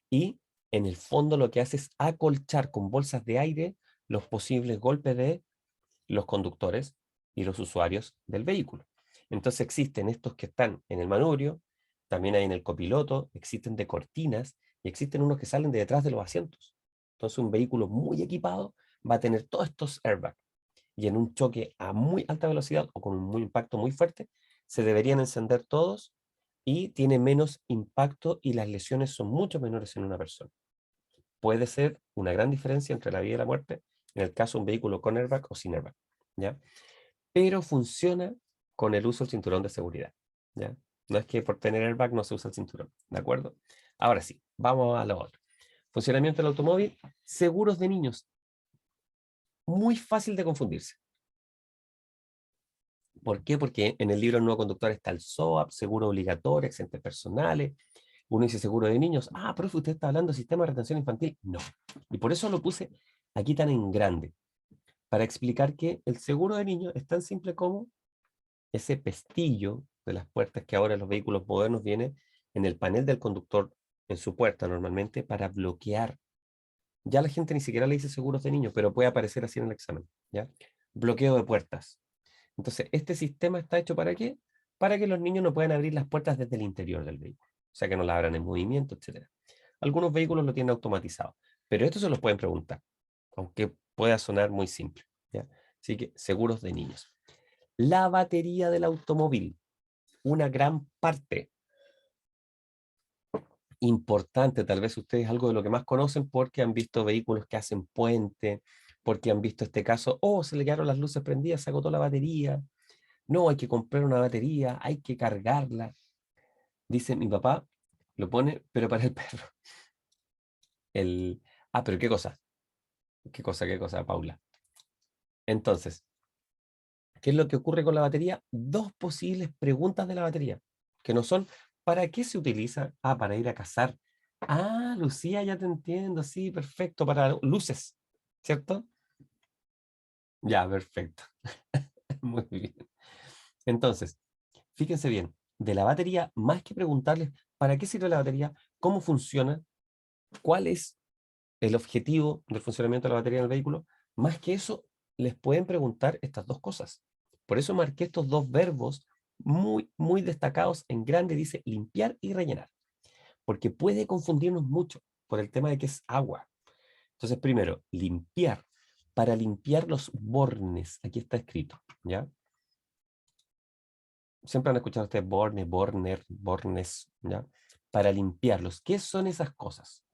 [SPEAKER 1] y en el fondo lo que hace es acolchar con bolsas de aire los posibles golpes de los conductores y los usuarios del vehículo. Entonces existen estos que están en el manubrio, también hay en el copiloto, existen de cortinas y existen unos que salen de detrás de los asientos. Entonces un vehículo muy equipado va a tener todos estos airbags y en un choque a muy alta velocidad o con un impacto muy fuerte, se deberían encender todos y tiene menos impacto y las lesiones son mucho menores en una persona. Puede ser una gran diferencia entre la vida y la muerte en el caso de un vehículo con airbag o sin airbag, ¿ya? Pero funciona con el uso del cinturón de seguridad, ¿ya? No es que por tener airbag no se usa el cinturón, ¿de acuerdo? Ahora sí, vamos a lo otro. Funcionamiento del automóvil, seguros de niños. Muy fácil de confundirse. ¿Por qué? Porque en el libro del nuevo conductor está el SOAP, seguro obligatorio, accidentes personales. Uno dice seguro de niños. Ah, profe, usted está hablando de sistema de retención infantil. No. Y por eso lo puse aquí tan en grande. Para explicar que el seguro de niños es tan simple como ese pestillo de las puertas que ahora los vehículos modernos viene en el panel del conductor, en su puerta normalmente, para bloquear. Ya la gente ni siquiera le dice seguros de niños, pero puede aparecer así en el examen, ¿ya? Bloqueo de puertas. Entonces, este sistema está hecho ¿para qué? Para que los niños no puedan abrir las puertas desde el interior del vehículo. O sea, que no la abran en movimiento, etcétera. Algunos vehículos lo tienen automatizado, pero esto se los pueden preguntar, aunque pueda sonar muy simple, ¿ya? Así que, seguros de niños. La batería del automóvil, una gran parte importante, tal vez ustedes algo de lo que más conocen porque han visto vehículos que hacen puente, porque han visto este caso, oh, se le quedaron las luces prendidas, se agotó la batería, no, hay que comprar una batería, hay que cargarla. Dice mi papá, lo pone, pero para el perro. El... Ah, pero ¿qué cosa? Qué cosa, Paula? Entonces, ¿qué es lo que ocurre con la batería? Dos posibles preguntas de la batería, que no son, ¿para qué se utiliza? Ah, para ir a cazar. Ah, Lucía, ya te entiendo, sí, perfecto, para luces, ¿cierto? Ya, perfecto. Muy bien. Entonces, fíjense bien, de la batería, más que preguntarles, ¿para qué sirve la batería? ¿Cómo funciona? ¿Cuál es el objetivo del funcionamiento de la batería en el vehículo? Más que eso, les pueden preguntar estas dos cosas. Por eso marqué estos dos verbos muy, muy destacados en grande, dice limpiar y rellenar, porque puede confundirnos mucho por el tema de que es agua. Entonces, primero, limpiar. Para limpiar los bornes, aquí está escrito, ¿ya? Siempre han escuchado ustedes borne, borner, bornes, ¿ya? Para limpiarlos. ¿Qué son esas cosas?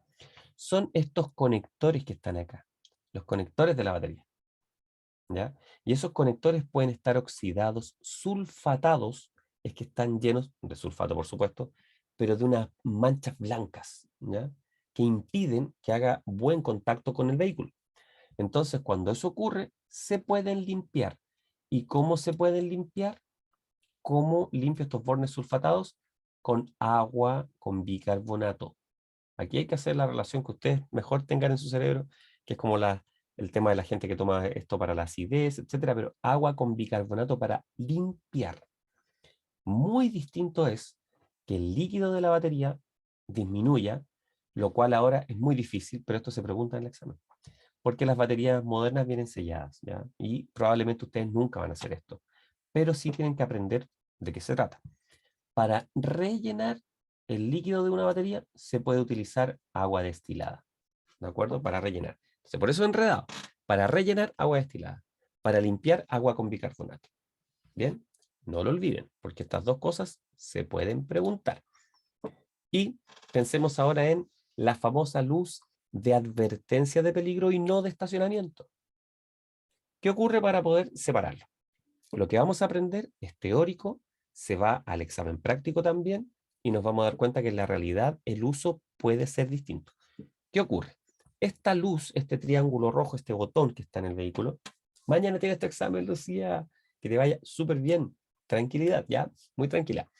[SPEAKER 1] Son estos conectores que están acá, los conectores de la batería, ¿ya? Y esos conectores pueden estar oxidados, sulfatados, es que están llenos de sulfato, por supuesto, pero de unas manchas blancas, ¿ya? Que impiden que haga buen contacto con el vehículo. Entonces, cuando eso ocurre, se pueden limpiar. ¿Y cómo se pueden limpiar? ¿Cómo limpio estos bornes sulfatados? Con agua, con bicarbonato. Aquí hay que hacer la relación que ustedes mejor tengan en su cerebro, que es como el tema de la gente que toma esto para la acidez, etcétera, pero agua con bicarbonato para limpiar. Muy distinto es que el líquido de la batería disminuya, lo cual ahora es muy difícil, pero esto se pregunta en el examen. Porque las baterías modernas vienen selladas, ¿ya? Y probablemente ustedes nunca van a hacer esto, pero sí tienen que aprender de qué se trata. Para rellenar el líquido de una batería se puede utilizar agua destilada, ¿de acuerdo? Para rellenar. Entonces, por eso enredado. Para rellenar, agua destilada. Para limpiar, agua con bicarbonato. Bien, no lo olviden, porque estas dos cosas se pueden preguntar. Y pensemos ahora en la famosa luz de advertencia de peligro y no de estacionamiento. ¿Qué ocurre para poder separarlo? Lo que vamos a aprender es teórico, se va al examen práctico también y nos vamos a dar cuenta que en la realidad el uso puede ser distinto. ¿Qué ocurre? Esta luz, este triángulo rojo, este botón que está en el vehículo, mañana tienes tu examen, Lucía, que te vaya súper bien. Tranquilidad, ¿ya? Muy tranquila.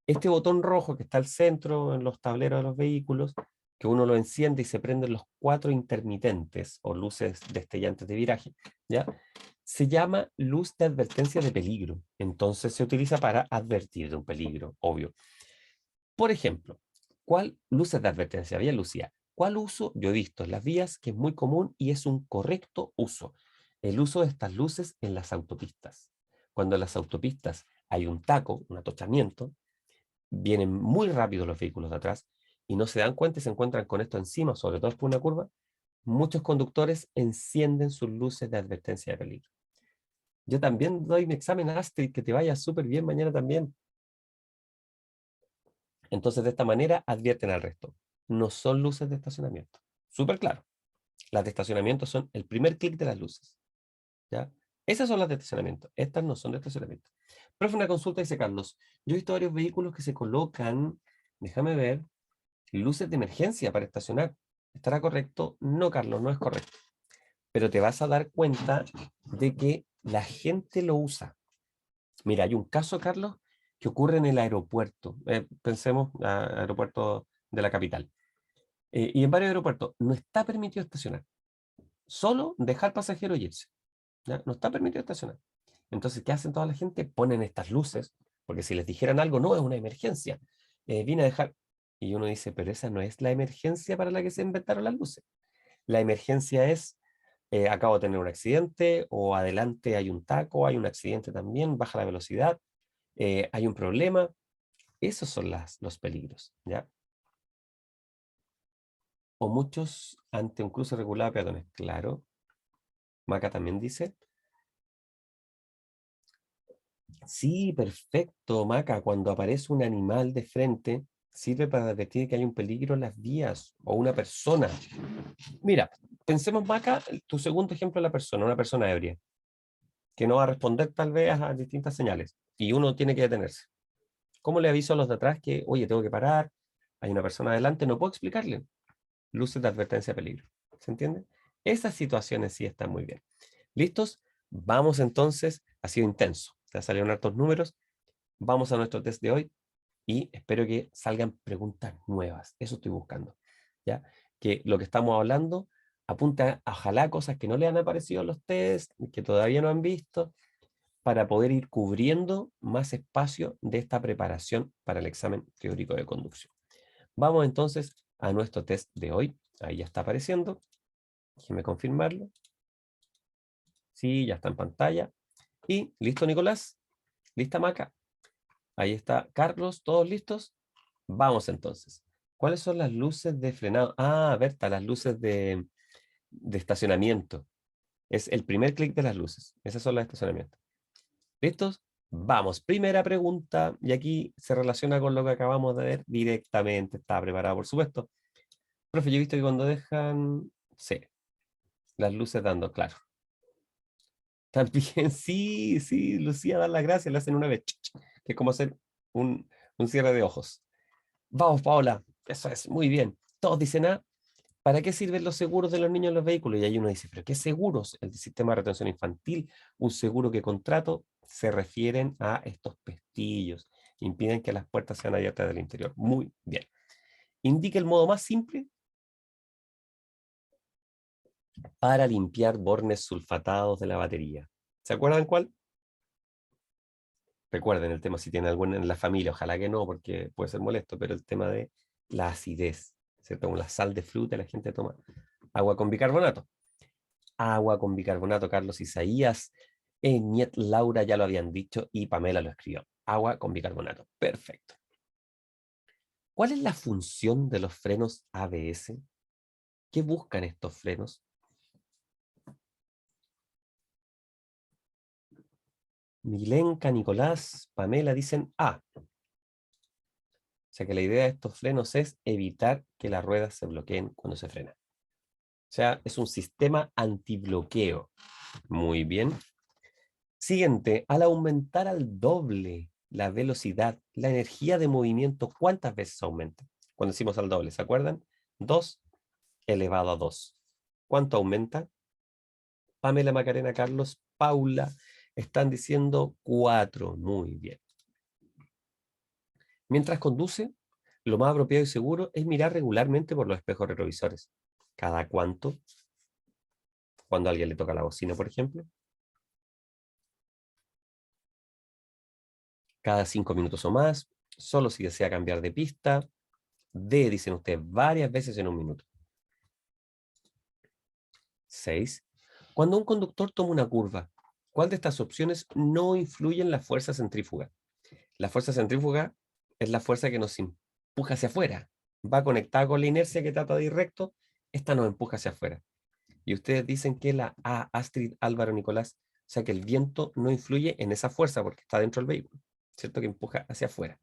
[SPEAKER 1] Este botón rojo que está al centro en los tableros de los vehículos que uno lo enciende y se prenden los 4 intermitentes o luces destellantes de viraje, ¿ya? Se llama luz de advertencia de peligro. Entonces se utiliza para advertir de un peligro, obvio. Por ejemplo, ¿cuál luces de advertencia? Bien, Lucía. ¿Cuál uso? Yo he visto en las vías que es muy común y es un correcto uso. El uso de estas luces en las autopistas. Cuando en las autopistas hay un taco, un atochamiento, vienen muy rápido los vehículos de atrás y no se dan cuenta y se encuentran con esto encima, sobre todo por una curva, muchos conductores encienden sus luces de advertencia de peligro. Yo también doy mi examen, Astrid, que te vaya súper bien mañana también. Entonces, de esta manera advierten al resto. No son luces de estacionamiento. Súper claro. Las de estacionamiento son el primer clic de las luces. ¿Ya? Esas son las de estacionamiento. Estas no son de estacionamiento. Profe, una consulta, dice Carlos. Yo he visto varios vehículos que se colocan, déjame ver, luces de emergencia para estacionar. ¿Estará correcto? No, Carlos, no es correcto. Pero te vas a dar cuenta de que la gente lo usa. Mira, hay un caso, Carlos, que ocurre en el aeropuerto. Pensemos, aeropuerto de la capital. Y en varios aeropuertos no está permitido estacionar. Solo dejar pasajero y irse. ¿Ya? No está permitido estacionar. Entonces, ¿qué hacen toda la gente? Ponen estas luces, porque si les dijeran algo, no, es una emergencia. Vine a dejar. Y uno dice, pero esa no es la emergencia para la que se inventaron las luces. La emergencia es, acabo de tener un accidente, o adelante hay un taco, hay un accidente también, baja la velocidad, hay un problema. Esos son los peligros, ¿ya? O muchos ante un cruce regulado de peatones. Claro. Maca también dice. Sí, perfecto, Maca. Cuando aparece un animal de frente, sirve para advertir que hay un peligro en las vías o una persona. Mira, pensemos, Maca, tu segundo ejemplo es la persona, una persona ebria, que no va a responder tal vez a distintas señales y uno tiene que detenerse. ¿Cómo le aviso a los de atrás que, oye, tengo que parar, hay una persona adelante? No puedo explicarle. Luces de advertencia de peligro. ¿Se entiende? Esas situaciones sí están muy bien. ¿Listos? Vamos entonces. Ha sido intenso. Ya salieron hartos números. Vamos a nuestro test de hoy y espero que salgan preguntas nuevas. Eso estoy buscando. ¿Ya? Que lo que estamos hablando apunta a ojalá cosas que no le han aparecido a los test, que todavía no han visto, para poder ir cubriendo más espacio de esta preparación para el examen teórico de conducción. Vamos entonces a nuestro test de hoy. Ahí ya está apareciendo. Déjeme confirmarlo. Sí, ya está en pantalla. Y listo, Nicolás. Lista, Maca. Ahí está Carlos. ¿Todos listos? Vamos entonces. ¿Cuáles son las luces de frenado? Ah, Berta, las luces de estacionamiento. Es el primer clic de las luces. Esas son las de estacionamiento. ¿Listos? Vamos. Primera pregunta. Y aquí se relaciona con lo que acabamos de ver directamente. Está preparado, por supuesto. Profe, yo he visto que cuando dejan... Sí, las luces dando, claro. También, sí, sí, Lucía, da las gracias, le hacen una vez, que es como hacer un, un cierre de ojos. Vamos, Paola, eso es, muy bien. Todos dicen, ah, ¿para qué sirven los seguros de los niños en los vehículos? Y ahí uno dice, ¿pero qué seguros? El sistema de retención infantil, un seguro que contrato, se refieren a estos pestillos, impiden que las puertas sean abiertas del interior. Muy bien. Indica el modo más simple para limpiar bornes sulfatados de la batería. ¿Se acuerdan cuál? Recuerden el tema si tiene alguna en la familia, ojalá que no, porque puede ser molesto, pero el tema de la acidez, ¿cierto? Con la sal de fruta la gente toma agua con bicarbonato. Agua con bicarbonato, Carlos Isaías, Niet Laura ya lo habían dicho y Pamela lo escribió. Agua con bicarbonato. Perfecto. ¿Cuál es la función de los frenos ABS? ¿Qué buscan estos frenos? Milenka, Nicolás, Pamela dicen A. O sea que la idea de estos frenos es evitar que las ruedas se bloqueen cuando se frena. O sea, es un sistema antibloqueo. Muy bien. Siguiente, al aumentar al doble la velocidad, la energía de movimiento, ¿cuántas veces aumenta? Cuando decimos al doble, ¿se acuerdan? 2 elevado a 2. ¿Cuánto aumenta? Pamela, Macarena, Carlos, Paula, están diciendo 4. Muy bien. Mientras conduce, Lo más apropiado y seguro es mirar regularmente por los espejos retrovisores. ¿Cada cuánto? Cuando a alguien le toca la bocina, por ejemplo. Cada 5 minutos o más. Solo si desea cambiar de pista. D, dicen ustedes, varias veces en un minuto. 6. Cuando un conductor toma una curva, ¿cuál de estas opciones no influye en la fuerza centrífuga? La fuerza centrífuga es la fuerza que nos empuja hacia afuera. Va conectada con la inercia que trata de ir recto. Esta nos empuja hacia afuera. Y ustedes dicen que la A, Astrid, Álvaro, Nicolás, o sea que el viento no influye en esa fuerza porque está dentro del vehículo, ¿cierto? Que empuja hacia afuera.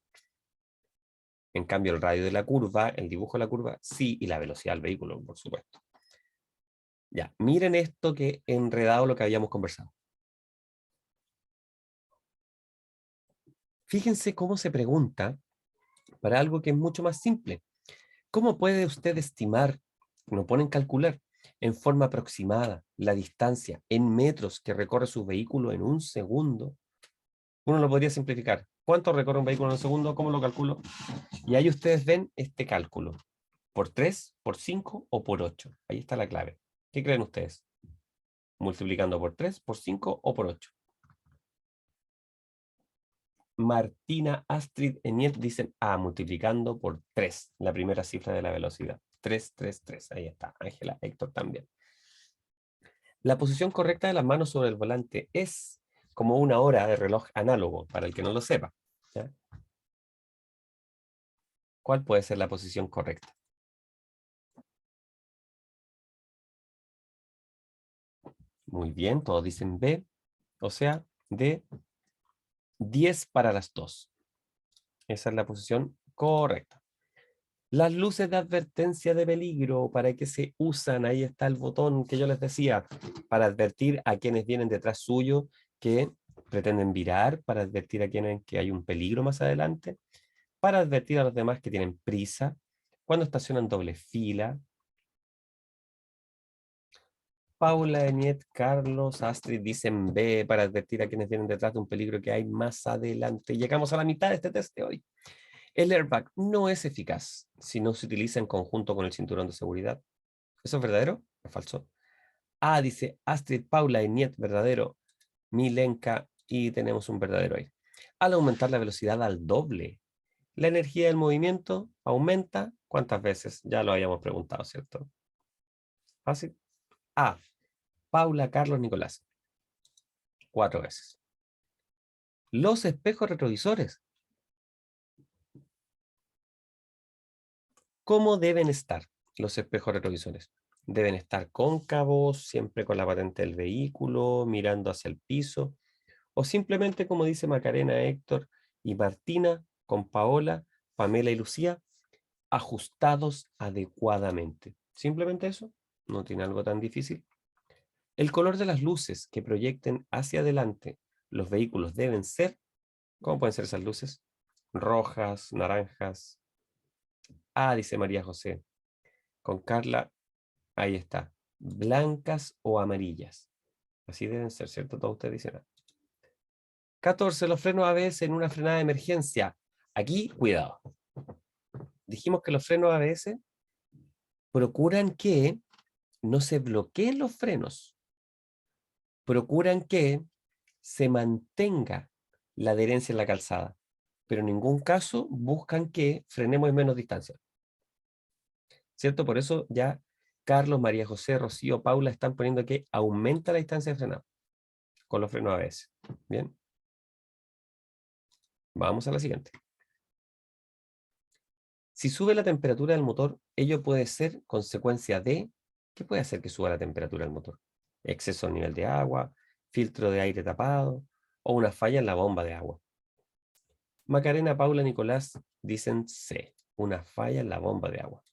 [SPEAKER 1] En cambio, el radio de la curva, el dibujo de la curva, sí, y la velocidad del vehículo, por supuesto. Ya, miren esto que enredado lo que habíamos conversado. Fíjense cómo se pregunta para algo que es mucho más simple. ¿Cómo puede usted estimar, no ponen calcular, en forma aproximada la distancia en metros que recorre su vehículo en un segundo? Uno lo podría simplificar. ¿Cuánto recorre un vehículo en un segundo? ¿Cómo lo calculo? Y ahí ustedes ven este cálculo. ¿Por 3, por 5 o por 8? Ahí está la clave. ¿Qué creen ustedes? ¿Multiplicando por 3, por 5 o por 8? Martina, Astrid, Eniet dicen multiplicando por 3, la primera cifra de la velocidad. 3, 3, 3. Ahí está. Ángela, Héctor también. La posición correcta de las manos sobre el volante es como una hora de reloj análogo, para el que no lo sepa. ¿Ya? ¿Cuál puede ser la posición correcta? Muy bien, todos dicen B, o sea, de 10 para las 2. Esa es la posición correcta. Las luces de advertencia de peligro, ¿para qué se usan? Ahí está el botón que yo les decía, para advertir a quienes vienen detrás suyo que pretenden virar, para advertir a quienes que hay un peligro más adelante, para advertir a los demás que tienen prisa, cuando estacionan doble fila. Paula, Eniet, Carlos, Astrid dicen B para advertir a quienes vienen detrás de un peligro que hay más adelante. Llegamos a la mitad de este test de hoy. El airbag no es eficaz si no se utiliza en conjunto con el cinturón de seguridad. ¿Eso es verdadero o falso? A dice Astrid, Paula, Eniet, verdadero. Milenka, y tenemos un verdadero ahí. Al aumentar la velocidad al doble, la energía del movimiento aumenta. ¿Cuántas veces? Ya lo habíamos preguntado, ¿cierto? Fácil. A. Paula, Carlos, Nicolás. 4 veces. Los espejos retrovisores. ¿Cómo deben estar los espejos retrovisores? Deben estar cóncavos, siempre con la patente del vehículo, mirando hacia el piso, o simplemente, como dice Macarena, Héctor y Martina, con Paola, Pamela y Lucía, ajustados adecuadamente. Simplemente eso, no tiene algo tan difícil. El color de las luces que proyecten hacia adelante los vehículos deben ser, ¿cómo pueden ser esas luces? Rojas, naranjas. Dice María José. Con Carla, ahí está. Blancas o amarillas. Así deben ser, ¿cierto? Todos ustedes dicen. 14. Los frenos ABS en una frenada de emergencia. Aquí, cuidado. Dijimos que los frenos ABS procuran que no se bloqueen los frenos. Procuran que se mantenga la adherencia en la calzada. Pero en ningún caso buscan que frenemos en menos distancia. ¿Cierto? Por eso ya Carlos, María José, Rocío, Paula están poniendo que aumenta la distancia de frenado con los frenos ABS. Bien. Vamos a la siguiente. Si sube la temperatura del motor, ello puede ser consecuencia de... ¿Qué puede hacer que suba la temperatura del motor? Exceso al nivel de agua, filtro de aire tapado o una falla en la bomba de agua. Macarena, Paula, Nicolás dicen C, una falla en la bomba de agua.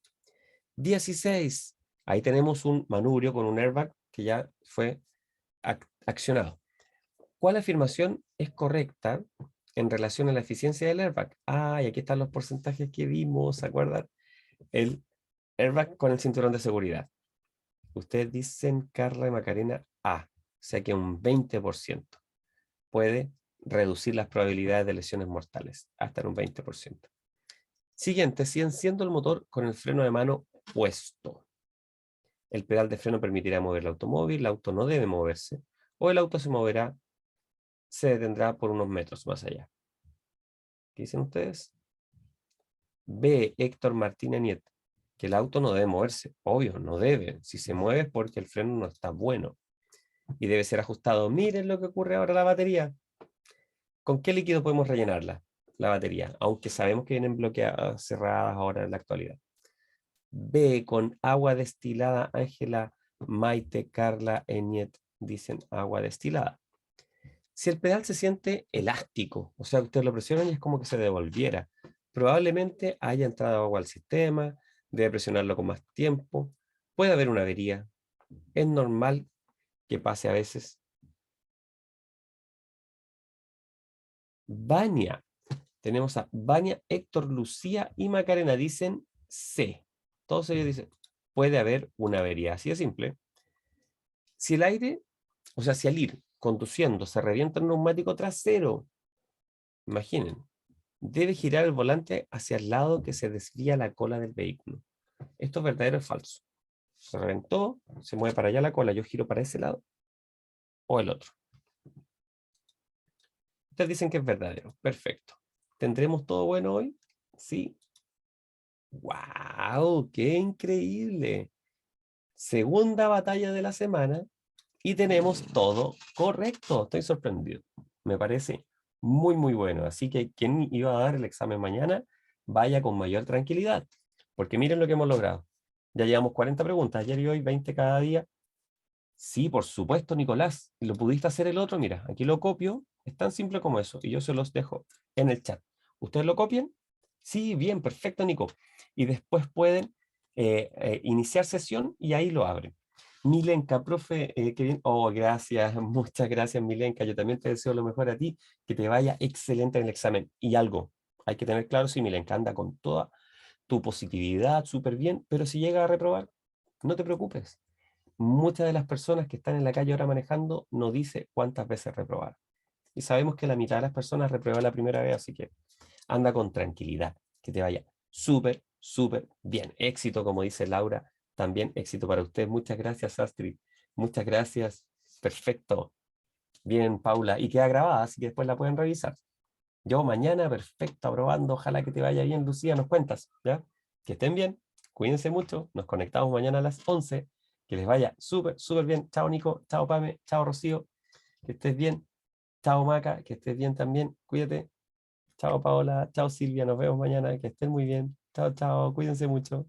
[SPEAKER 1] 16. Ahí tenemos un manubrio con un airbag que ya fue accionado. ¿Cuál afirmación es correcta en relación a la eficiencia del airbag? Y aquí están los porcentajes que vimos, ¿se acuerdan? El airbag con el cinturón de seguridad. Ustedes dicen, Carla y Macarena, o sea que un 20% puede reducir las probabilidades de lesiones mortales, hasta en un 20%. Siguiente, si enciendo el motor con el freno de mano puesto. El pedal de freno permitirá mover el automóvil, el auto no debe moverse, o el auto se moverá, se detendrá por unos metros más allá. ¿Qué dicen ustedes? B. Héctor Martínez Nieto, que el auto no debe moverse. Obvio, no debe. Si se mueve es porque el freno no está bueno y debe ser ajustado. Miren lo que ocurre ahora la batería. ¿Con qué líquido podemos rellenarla? La batería, aunque sabemos que vienen bloqueadas, cerradas ahora en la actualidad. B, con agua destilada. Ángela, Maite, Carla, Eniet dicen agua destilada. Si el pedal se siente elástico, o sea, ustedes lo presionan y es como que se devolviera, probablemente haya entrado agua al sistema, debe presionarlo con más tiempo, puede haber una avería, es normal que pase a veces. Vania, tenemos a Vania, Héctor, Lucía y Macarena, dicen C. Todos ellos dicen, puede haber una avería, así de simple. Si el aire, o sea, si al ir conduciendo se revienta el neumático trasero, imaginen, debe girar el volante hacia el lado que se desvía la cola del vehículo. ¿Esto es verdadero o es falso? Se reventó, se mueve para allá la cola, yo giro para ese lado o el otro. Ustedes dicen que es verdadero. Perfecto. ¿Tendremos todo bueno hoy? Sí. ¡Wow! ¡Qué increíble! Segunda batalla de la semana y tenemos todo correcto. Estoy sorprendido. Me parece muy, muy bueno. Así que quien iba a dar el examen mañana, vaya con mayor tranquilidad. Porque miren lo que hemos logrado. Ya llevamos 40 preguntas, ayer y hoy 20 cada día. Sí, por supuesto, Nicolás. ¿Lo pudiste hacer el otro? Mira, aquí lo copio. Es tan simple como eso. Y yo se los dejo en el chat. ¿Ustedes lo copian? Sí, bien, perfecto, Nico. Y después pueden iniciar sesión y ahí lo abren. Milenka, profe, qué bien. Oh, gracias, muchas gracias, Milenka. Yo también te deseo lo mejor a ti, que te vaya excelente en el examen. Y algo, hay que tener claro si Milenka anda con toda tu positividad, súper bien, pero si llega a reprobar, no te preocupes. Muchas de las personas que están en la calle ahora manejando no dice cuántas veces reprobar. Y sabemos que la mitad de las personas reprueba la primera vez, así que anda con tranquilidad, que te vaya súper, súper bien. Éxito, como dice Laura, también éxito para usted. Muchas gracias, Astrid. Muchas gracias. Perfecto. Bien, Paula. Y queda grabada, así que después la pueden revisar. Yo mañana, perfecto, aprobando. Ojalá que te vaya bien, Lucía. Nos cuentas, ¿ya? Que estén bien. Cuídense mucho. Nos conectamos mañana a las 11. Que les vaya súper, súper bien. Chao, Nico. Chao, Pame. Chao, Rocío. Que estés bien. Chao, Maca. Que estés bien también. Cuídate. Chao, Paola. Chao, Silvia. Nos vemos mañana. Que estén muy bien. Chao, chao. Cuídense mucho.